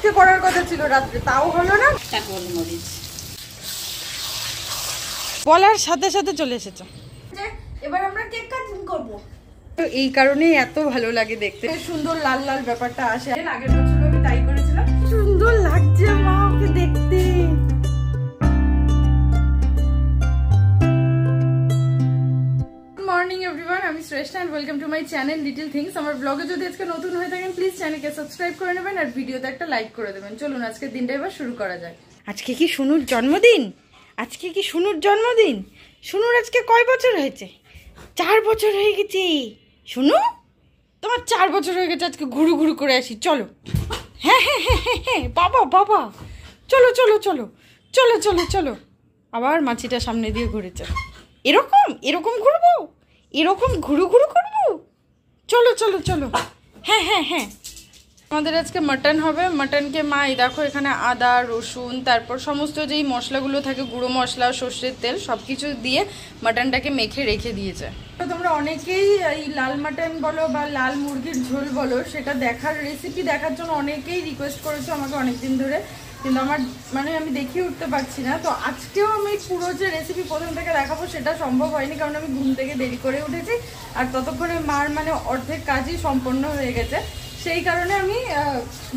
আজকে করার কথা ছিল রাত্রে, তাও হলো না। গোলমরিচ বলার সাথে সাথে চলে এসেছে। এবার আমরা কেক কাটিং করব। তো এই কারণেই এত ভালো লাগে দেখতে, সুন্দর লাল লাল ব্যাপারটা আসে। আগের বছর আমি তাই করেছিলাম। সুন্দর লাগছে মা ওকে দেখতে। মর্নিং এভরিওয়ান, আমি Shreshtha and welcome to my channel little things. আমার ব্লগে যদি আজকে নতুন হয়ে থাকেন প্লিজ চ্যানেলকে সাবস্ক্রাইব করে নেবেন আর ভিডিওতে একটা লাইক করে দেবেন। চলুন আজকের দিনটা এবার শুরু করা যায়। আজকে কি শুনুর জন্মদিন? আজকে কি শুনুর জন্মদিন? শুনুর আজকে কয় বছর হয়েছে? 4 বছর হয়ে গেছে। শুনু, তোমার 4 বছর হয়ে গেছে। আজকে ঘুরু ঘুরু করে আসি, চলো। হ্যাঁ হ্যাঁ হ্যাঁ হ্যাঁ হ্যাঁ, বাবা বাবা, চলো চলো চলো চলো চলো চলো। আবার মাছিটা সামনে দিয়ে ঘুরেছে। এরকম এরকম ঘুরবো, এরকম ঘুরু ঘুরু করবো। চলো চলো চলো। হ্যাঁ হ্যাঁ হ্যাঁ, আমাদের আজকে মাটন হবে। মাটনকে মা এই দেখো এখানে আদা রসুন তারপর সমস্ত যেই মশলাগুলো থাকে, গুঁড়ো মশলা সর্ষের তেল সব কিছু দিয়ে মাটনটাকে মেখে রেখে দিয়েছে। তো তোমরা অনেকেই এই লাল মাটন বলো বা লাল মুরগির ঝোল বলো, সেটা দেখার রেসিপি দেখার জন্য অনেকেই রিকোয়েস্ট করেছো আমাকে অনেকদিন ধরে, কিন্তু আমার আমি দেখিয়ে উঠতে পারছি না। তো আজকেও আমি পুরো যে রেসিপি প্রথম থেকে দেখাবো সেটা সম্ভব হয়নি, কারণ আমি ঘুম থেকে দেরি করে উঠেছি আর ততক্ষণে মার অর্ধেক কাজই সম্পন্ন হয়ে গেছে। সেই কারণে আমি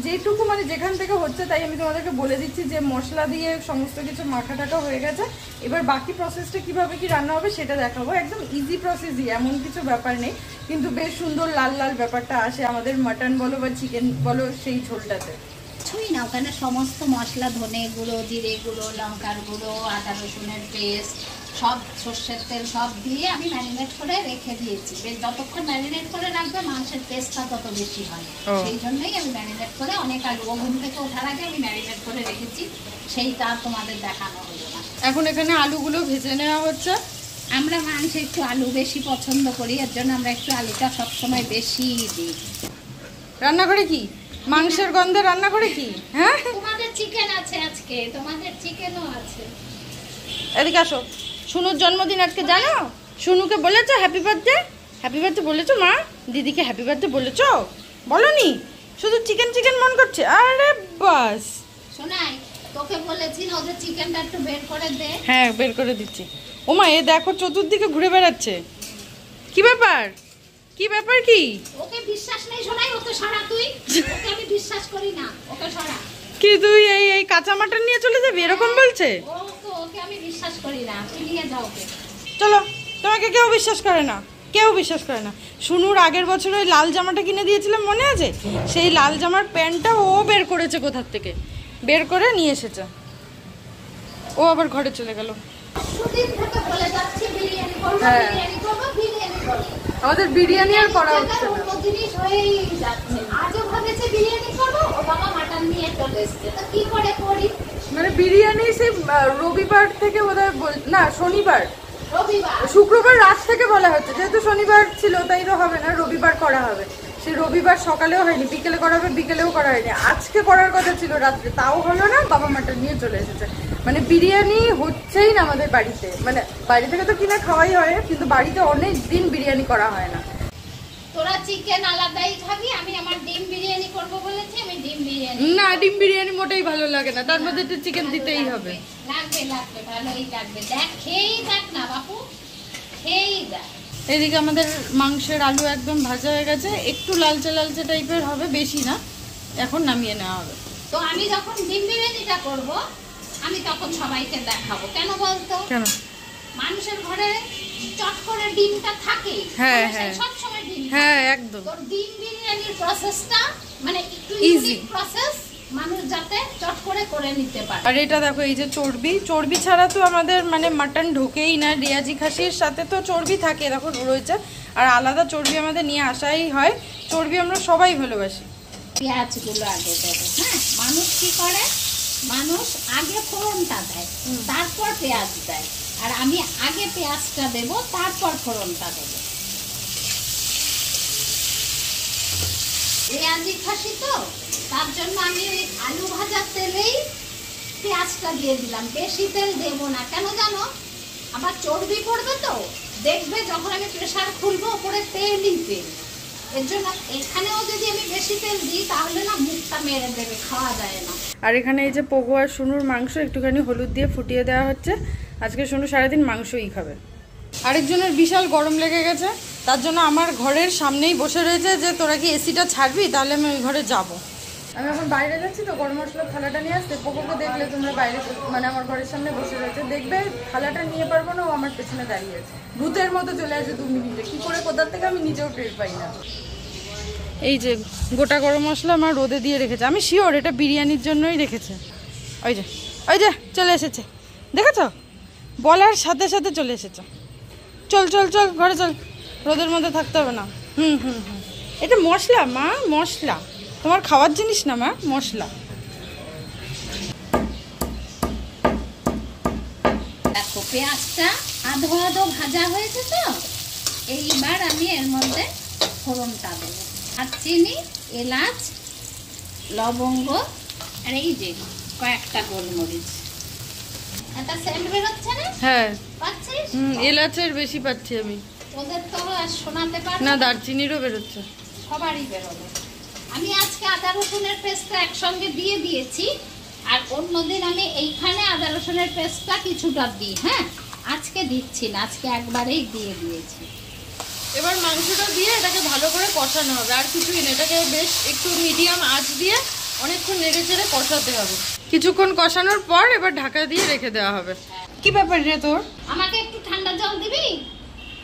যেটুকু যেখান থেকে হচ্ছে তাই আমি তোমাদেরকে বলে দিচ্ছি যে মশলা দিয়ে সমস্ত কিছু মাখা টাকা হয়ে গেছে। এবার বাকি প্রসেসটা কিভাবে কি রান্না হবে সেটা দেখাবো। একদম ইজি প্রসেসই, এমন কিছু ব্যাপার নেই, কিন্তু বেশ সুন্দর লাল লাল ব্যাপারটা আসে আমাদের মাটন বলো বা চিকেন বলো সেই ঝোলটাতে। কিছুই না, ওখানে সমস্ত মশলা, ধনে গুঁড়ো, জিরে গুঁড়ো, লঙ্কার গুঁড়ো, আদা রসুনের পেস্ট, সব সর্ষের তেল সব দিয়ে আমি ম্যারিনেট করে রেখে দিয়েছি। বেশ যতক্ষণ ম্যারিনেট করে রাখবে মাংসের টেস্টটা তত বেশি হয়, সেই জন্যই আমি ম্যারিনেট করে অনেক আগে ওভেন থেকে ওঠার আগে আমি ম্যারিনেট করে রেখেছি। সেইটা তোমাদের দেখানো হলো না। এখন এখানে আলুগুলো ভেজে নেওয়া হচ্ছে। আমরা মাংসে একটু আলু বেশি পছন্দ করি, এর জন্য আমরা একটু আলুটা সবসময় বেশি দিই। রান্না করে কি মাংসের গন্ধে রান্না করে কি? হ্যাঁ, তোমাদের চিকেন আছে আজকে, তোমাদের চিকেনও আছে। এদিকে আসো। শুনুর জন্মদিন আজকে, জানো? শুনুকে বলেছো হ্যাপি বার্থডে? হ্যাপি বার্থডে বলেছো মা? দিদিকে হ্যাপি বার্থডে বলেছো? বলনি, শুধু চিকেন চিকেন মন করছে। আরে বাস, শোনাই তোকে বলেছি না ওদের চিকেনটা একটু বের করে দে। হ্যাঁ বের করে দিচ্ছি। ওমা এ দেখো চতুর্দিকে ঘুরে বেড়াচ্ছে। কি ব্যাপার? কি ব্যাপার? কি ওকে বিশ্বাস নেই? শোনাই ওকে সরা তুই। ওকে আমি বিশ্বাস করি না, ওকে সরা। কি তুই এই কাঁচা মাটন নিয়ে চলে যাবি এরকম বলছে? ওকে আমি বিশ্বাস করি না, তুই নিয়ে যাও ওকে। চলো, তোমাকে কেউ বিশ্বাস করে না, কেউ বিশ্বাস করে না। শুনুর আগের বছর ওই লাল জামাটা কিনে দিয়েছিলাম মনে আছে? সেই লাল জামার প্যান্টটা ও বের করেছে কোথার থেকে, বের করে নিয়ে এসেছে। ও আবার ঘরে চলে গেল। হ্যাঁ, আমাদের বিরিয়ানি আর করা হচ্ছে না। বিরিয়ানি সেই রবিবার থেকে বোধহয়, না শনিবার, শুক্রবার রাত থেকে বলা হচ্ছে, যেহেতু শনিবার ছিল তাই তো হবে না, রবিবার করা হবে। সে রবিবার সকালেও হয়নি, বিকেলে করা হবে, বিকেলেও করা হয়নি। আজকে করার কথা ছিল রাত্রে, তাও হলো না। বাবা মাটন নিয়ে চলে এসেছে। বিরিয়ানি হচ্ছেই না আমাদের বাড়িতে। বাড়ি থেকে তো কিনা খাওয়াই হয়, কিন্তু বাড়িতে অনেক দিন বিরিয়ানি করা হয় না। তোরা চিকেন আলাদাই খাবি, আমি আমার ডিম বিরিয়ানি করব বলেছি, আমি ডিম বিরিয়ানি। না, ডিম বিরিয়ানি মোটেই ভালো লাগে না, তার মধ্যে একটু চিকেন দিতেই হবে। লাগবে লাগবে, ভালোই লাগবে। দেখ, খেয়েই দেখ না বাপু, খেয়েই দেখ। এদিকে আমাদের মাংসের আলু একদম ভাজা হয়ে গেছে, একটু লালচে লালচে টাইপের হবে, বেশি না। এখন নামিয়ে নেওয়া হবে। তো আমি যখন ডিম বিরিয়ানিটা করব আমি তখন সবাইকে দেখাবো। কেন বলতো? কেন? মানুষের ঘরে চট করে ডিমটা থাকে। হ্যাঁ হ্যাঁ, সব সময় ডিম। হ্যাঁ একদম। তো ডিম বিরিয়ানির প্রসেসটা একটু ইজি প্রসেস, মানুষ যাতে চট করে নিতে পারে। আর এটা দেখো, এই যে চর্বি ছাড়া তো আমাদের মাটন ঢোকেই না। রিয়াজি খাসির সাথে তো চর্বি থাকে, দেখো রয়েছে। আর আলাদা চর্বি আমাদের নিয়ে আসাই হয়। চর্বি আমরা সবাই ভালোবাসি। পেঁয়াজগুলো আগে দেবো। হ্যাঁ, মানুষ কি করে, মানুষ আগে ফোড়নটা দেয়, তারপর পেঁয়াজ দেয়। আর আমি আগে পেঁয়াজটা দেব, তারপর ফোড়নটা দেব। রিয়াজি খাসি তো, তার জন্য আমি ওই আলু ভাজার তেলেই পেঁয়াজটা দিয়ে দিলাম, বেশি তেল দেব না। কেন জানো? আবার চর্বি পড়বে তো, দেখবে যখন আমি প্রেসার খুলবো উপরে তেলই তেল। এর জন্য এখানেও যদি আমি বেশি তেল দিই তাহলে না মুখটা মেরে দেবে, খাওয়া যায় না। আর এখানে এই যে পোগো আর শুনুর মাংস একটুখানি হলুদ দিয়ে ফুটিয়ে দেওয়া হচ্ছে। আজকে শুনু সারাদিন মাংসই খাবে। আরেকজনের বিশাল গরম লেগে গেছে, তার জন্য আমার ঘরের সামনেই বসে রয়েছে যে তোরা কি এসিটা ছাড়বি, তাহলে আমি ওই ঘরে যাব। আমি এখন বাইরে যাচ্ছি তো গরম মশলার থালাটা নিয়ে আসতে। পোগোকে দেখলে তোমরা বাইরে মানে আমার ঘরের সামনে বসে রয়েছে, দেখবে থালাটা নিয়ে পারবো না, ও আমার পেছনে দাঁড়িয়ে আছে, ভূতের মতো চলে আসে 2 মিনিটে। কি করে কোথার থেকে আমি নিজেও টের পাই না। এই যে গোটা গরম মশলা আমার রোদে দিয়ে রেখেছে, আমি শিওর এটা বিরিয়ানির জন্যই রেখেছে। ওই যে চলে এসেছে, দেখেছ? বলার সাথে সাথে চলে এসেছে। চল চল চল ঘরে চল, রোদের মধ্যে থাকতে হবে না। এটা মশলা মা, মশলা, তোমার খাওয়ার জিনিস না মা, মশলা। দেখো পেঁয়াজটা আধো আধো ভাজা হয়েছে তো, এইবার আমি এর মধ্যে ফোড়নটা দেবো। আর চিনি, এলাচ, লবঙ্গ আর এই যে কয়েকটা গোলমরিচ। একটা সেন্ট বেরোচ্ছে না? হ্যাঁ পাচ্ছিস? এলাচের বেশি পাচ্ছি আমি। ওদের তো আর শোনাতে পারবো না, দারচিনিরও বেরোচ্ছে, সবারই বেরোবে। আমি আজকে আদা রসুনের পেস্টটা একসঙ্গে দিয়ে দিয়েছি, আর অন্যদিন আমি এইখানে আদা রসুনের পেস্টটা কিছুটা দিই। হ্যাঁ, আজকে দিচ্ছি না, আজকে একবারেই দিয়ে দিয়েছি। এবার মাংসটা দিয়ে এটাকে ভালো করে কষানো হবে, আর কিছুই না। এটাকে বেশ একটু মিডিয়াম আঁচ দিয়ে অনেকক্ষণ নেড়ে চেড়ে কষাতে হবে। কিছুক্ষণ কষানোর পর এবার ঢাকা দিয়ে রেখে দেওয়া হবে। কি ব্যাপার রে তোর? আমাকে একটু ঠান্ডা জল দিবি?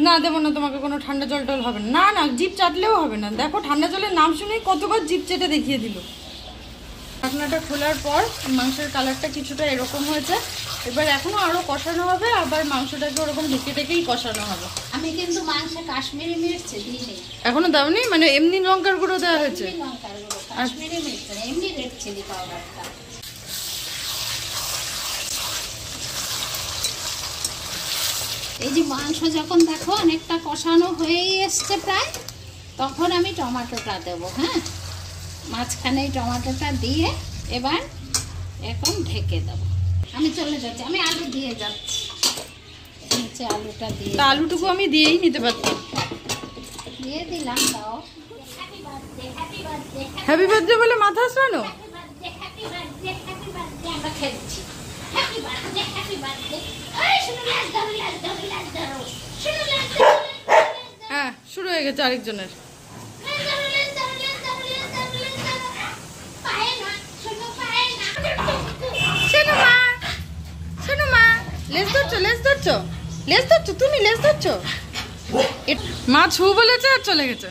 না দেবো না, তোমাকে কোনো ঠান্ডা জল টল হবে না। না জিভ চাটলেও হবে না। দেখো ঠান্ডা জলের নাম শুনেই কতবার জিভ চেটে দেখিয়ে দিল। ঢাকনাটা খোলার পর মাংসের কালারটা কিছুটা এরকম হয়েছে। এবার এখনো আরো কষানো হবে, আবার মাংসটাকে ওরকম ঢেকে ঢেকেই কষানো হবে। আমি কিন্তু মাংসে কাশ্মীরি মির্চ দিইনি। এখনো দাওনি? মানে এমনি লঙ্কার গুঁড়ো দেওয়া হয়েছে? লঙ্কার গুঁড়ো, কাশ্মীরি মির্চ না, এমনি রেড চিলি পাউডারটা। এই যে মাংস যখন দেখো অনেকটা কষানো হয়েই এসছে প্রায়, তখন আমি টমেটোটা দেবো। হ্যাঁ, মাঝখানে টমেটোটা দিয়ে এবার এখন ঢেকে দেবো। আমি চলে যাচ্ছি, আমি আলু দিয়ে যাচ্ছি নিচে, আলুটা দিয়ে। আলুটুকু আমি দিয়েই নিতে পারতাম। দিয়ে দিলাম। দাও হ্যাপি বার্থডে বলে মাথা আসরানো। আমরা খেলছি। হ্যাঁ, শুরু হয়ে গেছে আরেকজনের। লেজ ধরছো, লেজ ধরছো, লেজ ধরছো, তুমি লেজ ধরছো। মা ছু বলেছে আর চলে গেছে।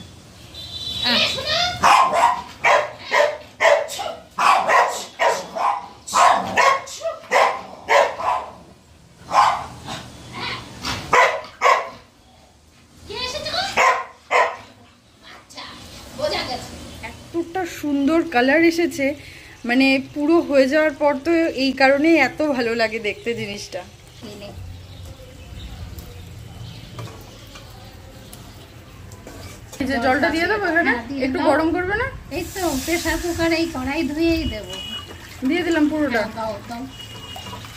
এতটা সুন্দর কালার এসেছে, মানে পুরো হয়ে যাওয়ার পর তো এই কারণেই এত ভালো লাগে দেখতে জিনিসটা। যে জলটা দিয়ে দেবো এখানে, একটু গরম করবে না? এই তো প্রেসার কুকারে এই কড়াই ধুয়েই দেবো। দিয়ে দিলাম পুরোটা। দাও দাও।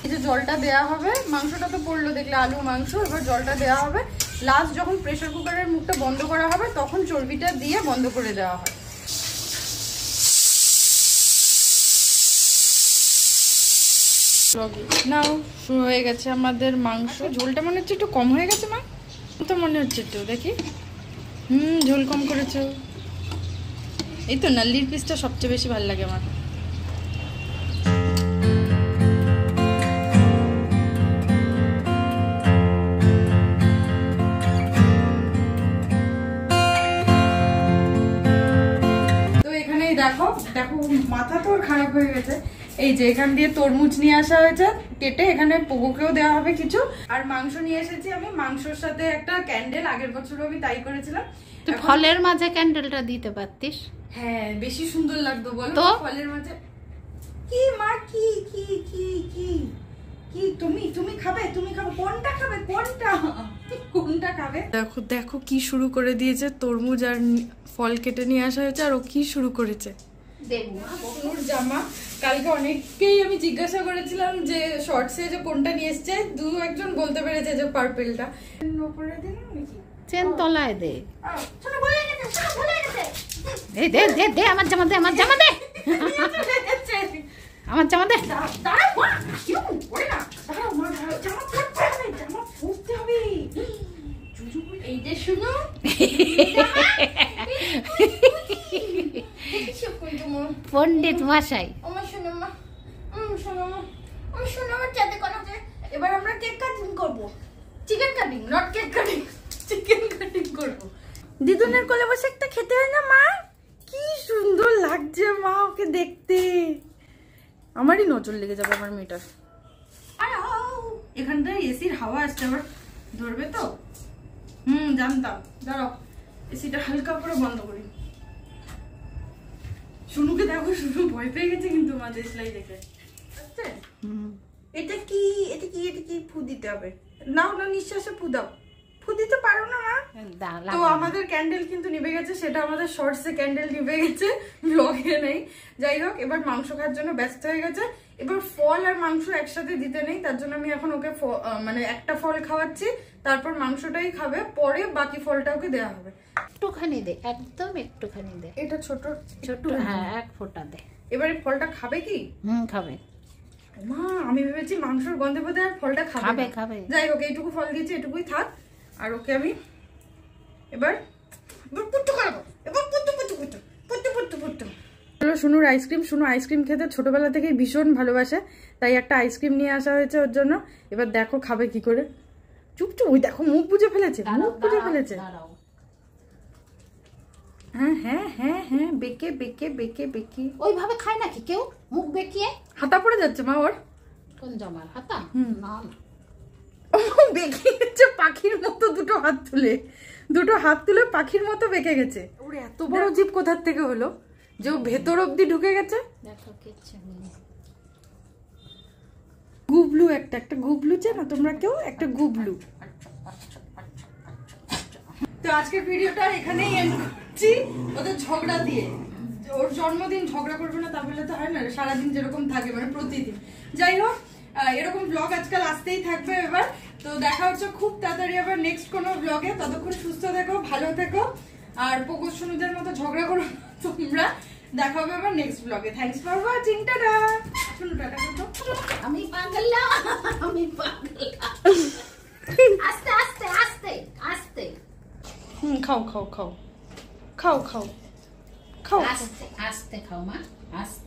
এই যে জলটা দেওয়া হবে, মাংসটা তো পড়লো দেখলে, আলু মাংস। এবার জলটা দেওয়া হবে লাস্ট যখন প্রেসার কুকারের মুখটা বন্ধ করা হবে, তখন চর্বিটা দিয়ে বন্ধ করে দেওয়া হয়। নাও শুরু হয়ে গেছে আমাদের মাংস। ঝোলটা মনে হচ্ছে একটু কম হয়ে গেছে মা, তো মনে হচ্ছে একটু দেখি। ঝোল কম করেছো। এই তো নাল্লির পিসটা সবচেয়ে বেশি ভালো লাগে আমার। তো এখানেই দেখো দেখো মাথা তো খারাপ হয়ে গেছে। এই যে এখান দিয়ে তরমুজ নিয়ে আসা হয়েছে কেটে, এখানে পোগোকেও দেওয়া হবে কিছু। আর মাংস নিয়ে এসেছি আমি, মাংসের সাথে একটা ক্যান্ডেল। আগের বছরও আমি তাই করেছিলাম। তুই ফলের মাঝে ক্যান্ডেলটা দিতে পারতিস। হ্যাঁ, বেশি সুন্দর লাগতো বলো তো ফলের মাঝে। কি মা, কি কি কি কি কি তুমি তুমি খাবে, তুমি খাবে কোনটা, খাবে কোনটা, কোনটা খাবে? দেখো দেখো কি শুরু করে দিয়েছে। তরমুজ আর ফল কেটে নিয়ে আসা হয়েছে, আর ও কি শুরু করেছে। ওর জামা কালকে অনেককেই আমি জিজ্ঞাসা করেছিলাম যে শর্টসে যে কোনটা নিয়ে এসছে, 2-1 জন বলতে পেরেছে যে পার্পেলটা। উপরে দিলাম নাকি ফ্যান তলায় দে। শোনো ভুলে গেছে, শোনো ভুলে গেছে। দে দে দে দে আমার জামা দে, আমার জামা দে, আমার জামা দে। দাঁড়াও মা, কেউ পড়ে না। দাঁড়াও মা, দাঁড়াও, জামা পরতে হবে, জামা পরতে হবে। এই যে শুনো, পণ্ডিত মশাই। আমার শোনো মা, শোনো মা, শোনো আমার চাঁদে কোনো। এবার আমরা কেক কাটিং করবো, chicken cutting, not cake cutting, chicken cutting করবো। দিদুনের কোলে বসে একটা খেতে হয় না মা, কি সুন্দর লাগছে মা ওকে দেখতে। আমারই নজর লেগে যাবে আমার মেয়েটার। এখানটায় এসির হাওয়া আসছে, আবার ধরবে তো। জানতাম। দাঁড়াও, এসিটা হালকা করে বন্ধ করি। শুনুকে দেখো, শুনু ভয় পেয়ে গেছে কিন্তু মা দেশলাই দেখে। এটা কি, এটা কি, এটা কি ফু দিতে হবে? নাও না, নিঃশ্বাসে ফু দাও। ফু দিতে পারো না মা? তো আমাদের ক্যান্ডেল কিন্তু নিভে গেছে, সেটা আমাদের শর্টসে ক্যান্ডেল নিভে গেছে, ব্লগে নেই। যাই হোক, এবার মাংস খাওয়ার জন্য ব্যস্ত হয়ে গেছে। এবার ফল আর মাংস একসাথে দিতে নেই, তার জন্য আমি এখন ওকে মানে একটা ফল খাওয়াচ্ছি, তারপর মাংসটাই খাবে, পরে বাকি ফলটা ওকে দেওয়া হবে। একটুখানি দে, একদম একটুখানি দে। এটা ছোট ছোট, হ্যাঁ এক ফোঁটা দে। এবারে ফলটা খাবে কি? খাবে। মা আমি ভেবেছি মাংসের গন্ধে বোধ আর ফলটা খাবে খাবে। যাই হোক, এইটুকু ফল দিয়েছি, এটুকুই থাক। আর ওকে আমি এবার পুট্টু খাবো, এবার পুট্টু পুট্টু পুট্টু পুট্টু পুট্টু পুট্টু। শুনুর আইসক্রিম, শুনু আইসক্রিম খেতে ছোটবেলা থেকেই ভীষণ ভালোবাসে, তাই একটা আইসক্রিম নিয়ে আসা হয়েছে ওর জন্য। এবার দেখো খাবে কি করে। চুপচুপ, ওই দেখো মুখ বুজে ফেলেছে, মুখ বুজে ফেলেছে। হ্যাঁ হ্যাঁ হ্যাঁ হ্যাঁ, বেঁকে বেঁকে বেঁকে বেঁকে। ওইভাবে খায় নাকি কেউ মুখ বেঁকিয়ে? হাতা পড়ে যাচ্ছে মা ওর। কোন জামার হাতা? না না, বেঁকে গেছে পাখির মতো, দুটো হাত তুলে পাখির মতো বেঁকে গেছে। ওর এত বড় জিভ কোথার থেকে হলো যে ও ভেতর অব্দি ঢুকে গেছে? দেখো কিচ্ছু নেই। গুবলু, একটা গুবলু চেনো তোমরা কেউ? একটা গুবলু। তো আজকের ভিডিওটা এখানেই এন্ড করছি, ওদের ঝগড়া দিয়ে। ওর জন্মদিন ঝগড়া করবে না তা বললে তো হয় না, সারাদিন যেরকম থাকে মানে প্রতিদিন। যাই হোক, এরকম ব্লগ আজকাল আসতেই থাকবে এবার। তো দেখা হচ্ছে খুব তাড়াতাড়ি আবার নেক্সট কোনো ব্লগে। ততক্ষণ সুস্থ থেকো, ভালো থেকো, আর পোকোস সোনুদের মতো ঝগড়া করো তোমরা। দেখা হবে আবার নেক্সট ব্লগে। Thanks for watching, tata. শুনো টাটা করো। আমি পাগলা, আমি পাগলা। আস্তে আস্তে আস্তে আস্তে। খাও খাও খাও খাও খাও খাও, আস্তে আস্তে খাও মা, আস্তে।